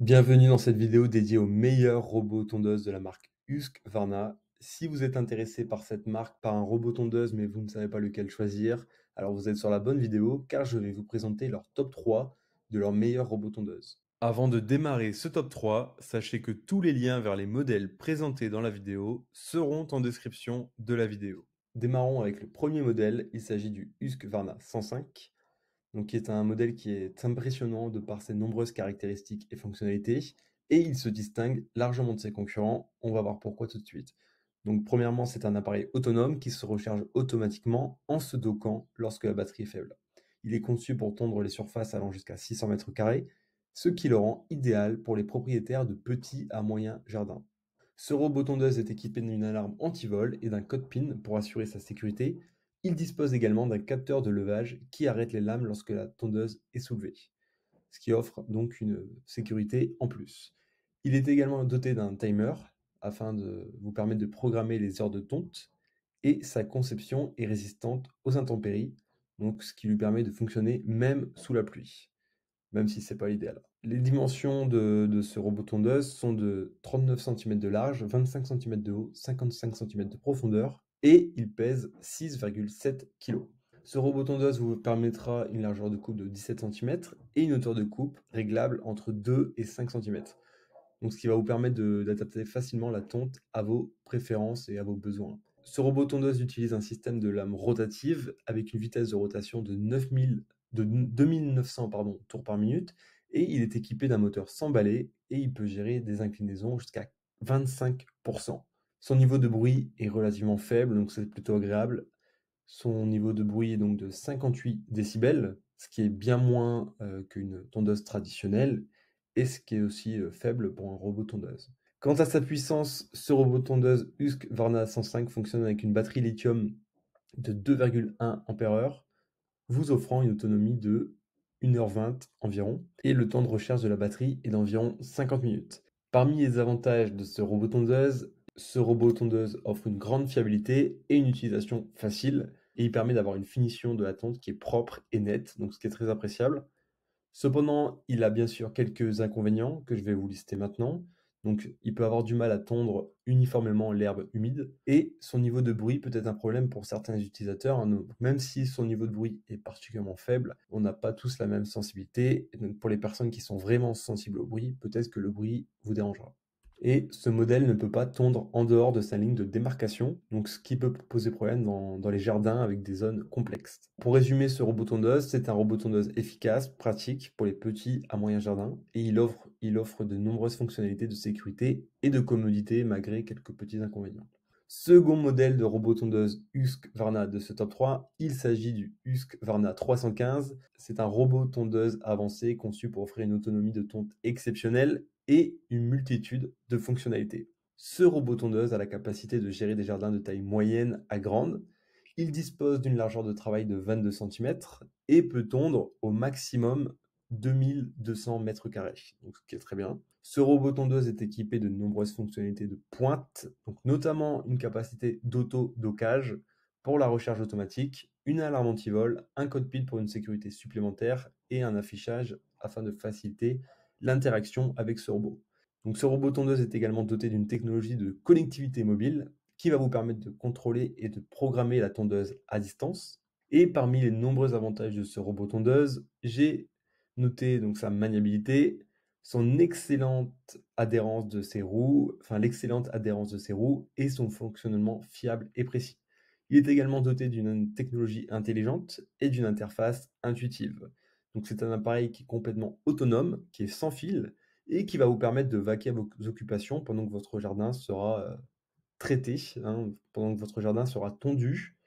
Bienvenue dans cette vidéo dédiée aux meilleurs robots tondeuses de la marque Husqvarna. Si vous êtes intéressé par cette marque, par un robot tondeuse, mais vous ne savez pas lequel choisir, alors vous êtes sur la bonne vidéo car je vais vous présenter leur top 3 de leurs meilleurs robots tondeuses. Avant de démarrer ce top 3, sachez que tous les liens vers les modèles présentés dans la vidéo seront en description de la vidéo. Démarrons avec le premier modèle, il s'agit du Husqvarna 105. Donc qui est un modèle qui est impressionnant de par ses nombreuses caractéristiques et fonctionnalités, et il se distingue largement de ses concurrents. On va voir pourquoi tout de suite. Donc premièrement, c'est un appareil autonome qui se recharge automatiquement en se dockant lorsque la batterie est faible. Il est conçu pour tondre les surfaces allant jusqu'à 600 mètres carrés, ce qui le rend idéal pour les propriétaires de petits à moyens jardins. Ce robot tondeuse est équipé d'une alarme anti-vol et d'un code PIN pour assurer sa sécurité. Il dispose également d'un capteur de levage qui arrête les lames lorsque la tondeuse est soulevée, ce qui offre donc une sécurité en plus. Il est également doté d'un timer afin de vous permettre de programmer les heures de tonte, et sa conception est résistante aux intempéries, donc ce qui lui permet de fonctionner même sous la pluie, même si c'est pas l'idéal. Les dimensions de ce robot tondeuse sont de 39 cm de large, 25 cm de haut, 55 cm de profondeur, et il pèse 6,7 kg. Ce robot tondeuse vous permettra une largeur de coupe de 17 cm et une hauteur de coupe réglable entre 2 et 5 cm. Donc ce qui va vous permettre d'adapter facilement la tonte à vos préférences et à vos besoins. Ce robot tondeuse utilise un système de lame rotative avec une vitesse de rotation de 2900 tours par minute, et il est équipé d'un moteur sans balai et il peut gérer des inclinaisons jusqu'à 25%. Son niveau de bruit est relativement faible, donc c'est plutôt agréable. Son niveau de bruit est donc de 58 décibels, ce qui est bien moins qu'une tondeuse traditionnelle, et ce qui est aussi faible pour un robot tondeuse. Quant à sa puissance, ce robot tondeuse Husqvarna 105 fonctionne avec une batterie lithium de 2,1 Ah, vous offrant une autonomie de 1h20 environ, et le temps de recharge de la batterie est d'environ 50 minutes. Parmi les avantages de ce robot tondeuse offre une grande fiabilité et une utilisation facile, et il permet d'avoir une finition de la tonte qui est propre et nette, donc ce qui est très appréciable. Cependant, il a bien sûr quelques inconvénients que je vais vous lister maintenant. Donc, il peut avoir du mal à tondre uniformément l'herbe humide, et son niveau de bruit peut être un problème pour certains utilisateurs, hein. Donc, même si son niveau de bruit est particulièrement faible, on n'a pas tous la même sensibilité. Et donc, pour les personnes qui sont vraiment sensibles au bruit, peut-être que le bruit vous dérangera. Et ce modèle ne peut pas tondre en dehors de sa ligne de démarcation, donc ce qui peut poser problème dans les jardins avec des zones complexes. Pour résumer ce robot tondeuse, c'est un robot tondeuse efficace, pratique pour les petits à moyens jardins, et il offre de nombreuses fonctionnalités de sécurité et de commodité malgré quelques petits inconvénients. Second modèle de robot tondeuse Husqvarna de ce top 3, il s'agit du Husqvarna 315. C'est un robot tondeuse avancé conçu pour offrir une autonomie de tonte exceptionnelle et une multitude de fonctionnalités. Ce robot tondeuse a la capacité de gérer des jardins de taille moyenne à grande. Il dispose d'une largeur de travail de 22 cm et peut tondre au maximum 2200 mètres carrés, donc ce qui est très bien. Ce robot tondeuse est équipé de nombreuses fonctionnalités de pointe, donc notamment une capacité d'auto-dockage pour la recharge automatique, une alarme anti-vol, un code PIN pour une sécurité supplémentaire et un affichage afin de faciliter l'interaction avec ce robot. Donc ce robot tondeuse est également doté d'une technologie de connectivité mobile qui va vous permettre de contrôler et de programmer la tondeuse à distance. Et parmi les nombreux avantages de ce robot tondeuse, j'ai noté donc sa maniabilité, son excellente adhérence de ses roues, enfin l'excellente adhérence de ses roues et son fonctionnement fiable et précis. Il est également doté d'une technologie intelligente et d'une interface intuitive. Donc c'est un appareil qui est complètement autonome, qui est sans fil et qui va vous permettre de vaquer à vos occupations pendant que votre jardin sera traité, hein, pendant que votre jardin sera tondu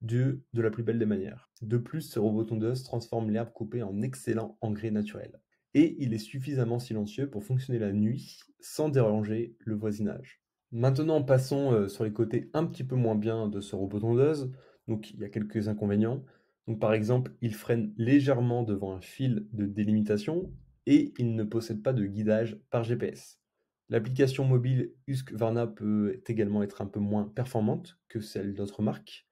de la plus belle des manières. De plus, ce robot tondeuse transforme l'herbe coupée en excellent engrais naturel. Et il est suffisamment silencieux pour fonctionner la nuit sans déranger le voisinage. Maintenant, passons sur les côtés un petit peu moins bien de ce robot tondeuse. Donc, il y a quelques inconvénients. Donc, par exemple, il freine légèrement devant un fil de délimitation et il ne possède pas de guidage par GPS. L'application mobile Husqvarna peut également être un peu moins performante que celle d'autres marques,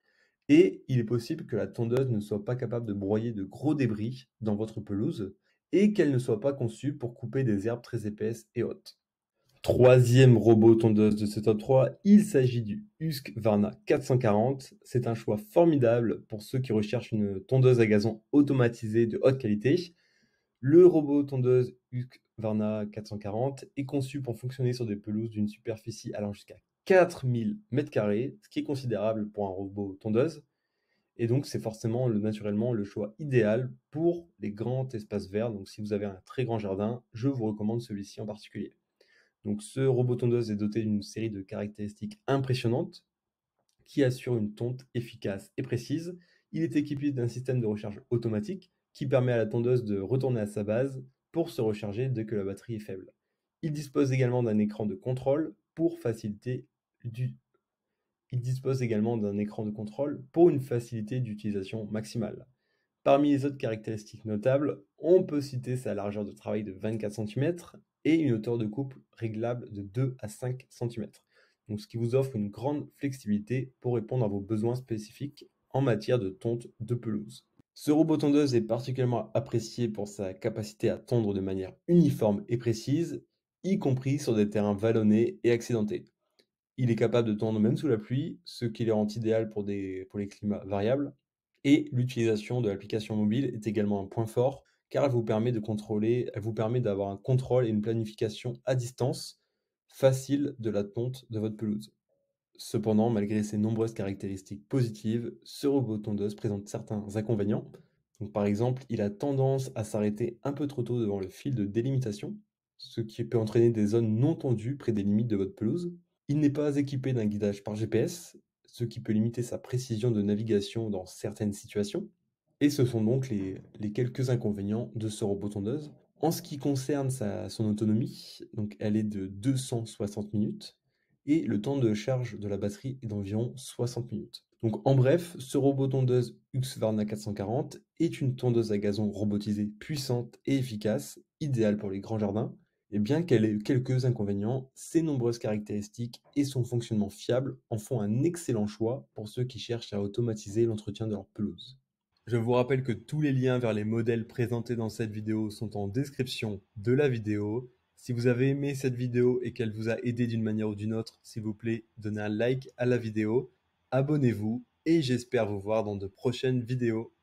et il est possible que la tondeuse ne soit pas capable de broyer de gros débris dans votre pelouse, et qu'elle ne soit pas conçue pour couper des herbes très épaisses et hautes. Troisième robot tondeuse de ce top 3, il s'agit du Husqvarna 440. C'est un choix formidable pour ceux qui recherchent une tondeuse à gazon automatisée de haute qualité. Le robot tondeuse Husqvarna 440 est conçu pour fonctionner sur des pelouses d'une superficie allant jusqu'à 4000 m², ce qui est considérable pour un robot tondeuse. Et donc, c'est forcément naturellement le choix idéal pour les grands espaces verts. Donc, si vous avez un très grand jardin, je vous recommande celui-ci en particulier. Donc, ce robot tondeuse est doté d'une série de caractéristiques impressionnantes qui assurent une tonte efficace et précise. Il est équipé d'un système de recharge automatique qui permet à la tondeuse de retourner à sa base pour se recharger dès que la batterie est faible. Il dispose également d'un écran de contrôle pour faciliter du... Il dispose également d'un écran de contrôle pour une facilité d'utilisation maximale. Parmi les autres caractéristiques notables, on peut citer sa largeur de travail de 24 cm et une hauteur de coupe réglable de 2 à 5 cm. Donc, ce qui vous offre une grande flexibilité pour répondre à vos besoins spécifiques en matière de tonte de pelouse. Ce robot tondeuse est particulièrement apprécié pour sa capacité à tondre de manière uniforme et précise, y compris sur des terrains vallonnés et accidentés. Il est capable de tondre même sous la pluie, ce qui le rend idéal pour les climats variables. Et l'utilisation de l'application mobile est également un point fort, car elle vous permet d'avoir un contrôle et une planification à distance facile de la tonte de votre pelouse. Cependant, malgré ses nombreuses caractéristiques positives, ce robot tondeuse présente certains inconvénients. Donc, par exemple, il a tendance à s'arrêter un peu trop tôt devant le fil de délimitation, ce qui peut entraîner des zones non tondues près des limites de votre pelouse. Il n'est pas équipé d'un guidage par GPS, ce qui peut limiter sa précision de navigation dans certaines situations. Et ce sont donc les quelques inconvénients de ce robot tondeuse. En ce qui concerne son autonomie, donc elle est de 260 minutes et le temps de charge de la batterie est d'environ 60 minutes. Donc en bref, ce robot tondeuse Husqvarna 440 est une tondeuse à gazon robotisée puissante et efficace, idéale pour les grands jardins. Et bien qu'elle ait eu quelques inconvénients, ses nombreuses caractéristiques et son fonctionnement fiable en font un excellent choix pour ceux qui cherchent à automatiser l'entretien de leur pelouse. Je vous rappelle que tous les liens vers les modèles présentés dans cette vidéo sont en description de la vidéo. Si vous avez aimé cette vidéo et qu'elle vous a aidé d'une manière ou d'une autre, s'il vous plaît, donnez un like à la vidéo, abonnez-vous et j'espère vous voir dans de prochaines vidéos.